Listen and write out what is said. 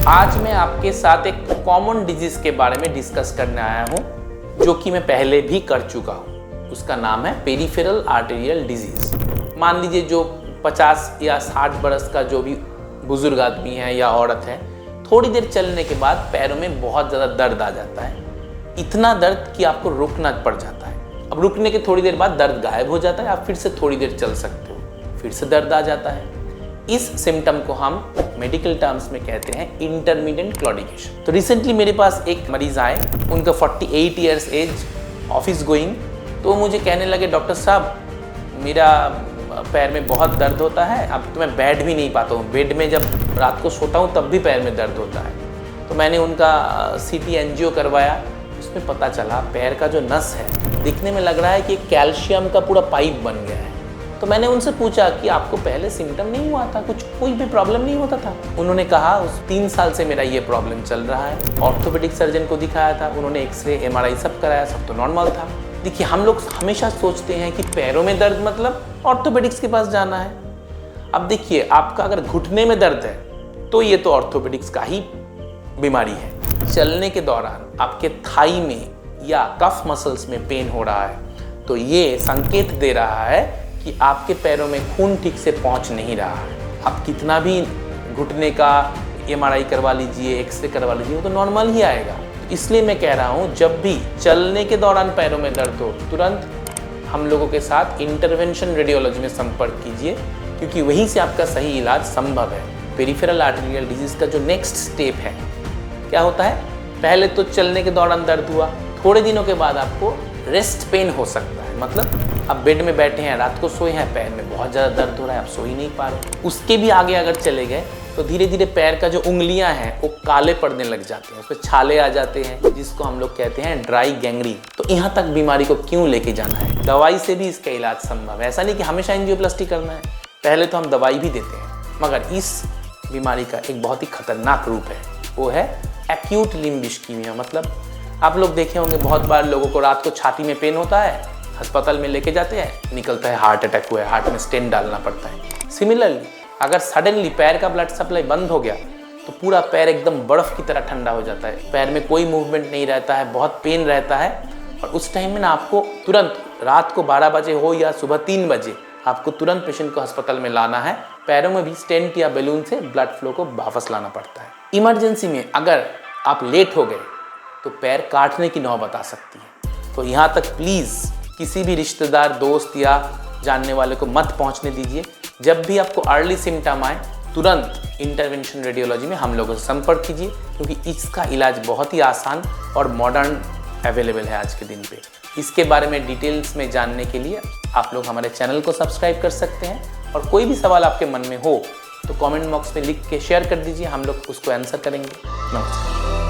आज मैं आपके साथ एक कॉमन डिजीज के बारे में डिस्कस करने आया हूँ, जो कि मैं पहले भी कर चुका हूँ। उसका नाम है पेरिफेरल आर्टेरियल डिजीज। मान लीजिए जो 50 या 60 बरस का जो भी बुजुर्ग आदमी है या औरत है, थोड़ी देर चलने के बाद पैरों में बहुत ज़्यादा दर्द आ जाता है। इतना दर्द कि आपको रुकना पड़ जाता है। अब रुकने के थोड़ी देर बाद दर्द गायब हो जाता है, आप फिर से थोड़ी देर चल सकते हो, फिर से दर्द आ जाता है। इस सिम्टम को हम मेडिकल टर्म्स में कहते हैं इंटरमिटेंट क्लॉडिकेशन। तो रिसेंटली मेरे पास एक मरीज आए, उनका 48 ईयर्स एज, ऑफिस गोइंग। तो मुझे कहने लगे, डॉक्टर साहब मेरा पैर में बहुत दर्द होता है, अब तो मैं बैठ भी नहीं पाता हूँ, बेड में जब रात को सोता हूँ तब भी पैर में दर्द होता है। तो मैंने उनका CT एंजियो करवाया, उसमें पता चला पैर का जो नस है दिखने में लग रहा है कि कैल्शियम का पूरा पाइप बन गया है। तो मैंने उनसे पूछा कि आपको पहले सिम्टम नहीं हुआ था, कुछ कोई भी प्रॉब्लम नहीं होता था? उन्होंने कहा उस 3 साल से मेरा ये प्रॉब्लम चल रहा है। ऑर्थोपेडिक सर्जन को दिखाया था, उन्होंने एक्सरे MRI सब कराया, सब तो नॉर्मल था। देखिए, हम लोग हमेशा सोचते हैं कि पैरों में दर्द मतलब ऑर्थोपेडिक्स के पास जाना है। अब देखिए, आपका अगर घुटने में दर्द है तो ये तो ऑर्थोपेडिक्स का ही बीमारी है। चलने के दौरान आपके थाई में या कफ मसल्स में पेन हो रहा है तो ये संकेत दे रहा है कि आपके पैरों में खून ठीक से पहुंच नहीं रहा है। आप कितना भी घुटने का MRI करवा लीजिए, एक्सरे करवा लीजिए, वो तो नॉर्मल ही आएगा। तो इसलिए मैं कह रहा हूँ, जब भी चलने के दौरान पैरों में दर्द हो, तुरंत हम लोगों के साथ इंटरवेंशन रेडियोलॉजी में संपर्क कीजिए, क्योंकि वहीं से आपका सही इलाज संभव है। पेरिफेरल आर्टेरियल डिजीज का जो नेक्स्ट स्टेप है, क्या होता है? पहले तो चलने के दौरान दर्द हुआ, थोड़े दिनों के बाद आपको रेस्ट पेन हो सकता है। मतलब आप बेड में बैठे हैं, रात को सोए हैं, पैर में बहुत ज़्यादा दर्द हो रहा है, आप सो ही नहीं पा रहे। उसके भी आगे अगर चले गए तो धीरे धीरे पैर का जो उंगलियां हैं वो काले पड़ने लग जाते हैं, उस पर छाले आ जाते हैं, जिसको हम लोग कहते हैं ड्राई गैंग्रीन। तो यहाँ तक बीमारी को क्यों लेके जाना है? दवाई से भी इसका इलाज संभव है। ऐसा नहीं कि हमेशा एंजियोप्लास्टी करना है, पहले तो हम दवाई भी देते हैं। मगर इस बीमारी का एक बहुत ही खतरनाक रूप है, वो है एक्यूट लिम्ब इश्कीमिया। मतलब आप लोग देखे होंगे, बहुत बार लोगों को रात को छाती में पेन होता है, अस्पताल में लेके जाते हैं, निकलता है हार्ट अटैक हुआ है, हार्ट में स्टेंट डालना पड़ता है। सिमिलरली अगर सडनली पैर का ब्लड सप्लाई बंद हो गया तो पूरा पैर एकदम बर्फ की तरह ठंडा हो जाता है, पैर में कोई मूवमेंट नहीं रहता है, बहुत पेन रहता है। और उस टाइम में ना आपको तुरंत रात को 12 बजे हो या सुबह 3 बजे आपको तुरंत पेशेंट को अस्पताल में लाना है। पैरों में भी स्टेंट या बैलून से ब्लड फ्लो को वापस लाना पड़ता है। इमरजेंसी में अगर आप लेट हो गए तो पैर काटने की नौबत आ सकती है। तो यहाँ तक प्लीज़ किसी भी रिश्तेदार, दोस्त या जानने वाले को मत पहुँचने दीजिए। जब भी आपको अर्ली सिम्टम आए, तुरंत इंटरवेंशन रेडियोलॉजी में हम लोगों से संपर्क कीजिए, क्योंकि इसका इलाज बहुत ही आसान और मॉडर्न अवेलेबल है आज के दिन पे। इसके बारे में डिटेल्स में जानने के लिए आप लोग हमारे चैनल को सब्सक्राइब कर सकते हैं, और कोई भी सवाल आपके मन में हो तो कमेंट बॉक्स में लिख के शेयर कर दीजिए, हम लोग उसको आंसर करेंगे। नमस्कार।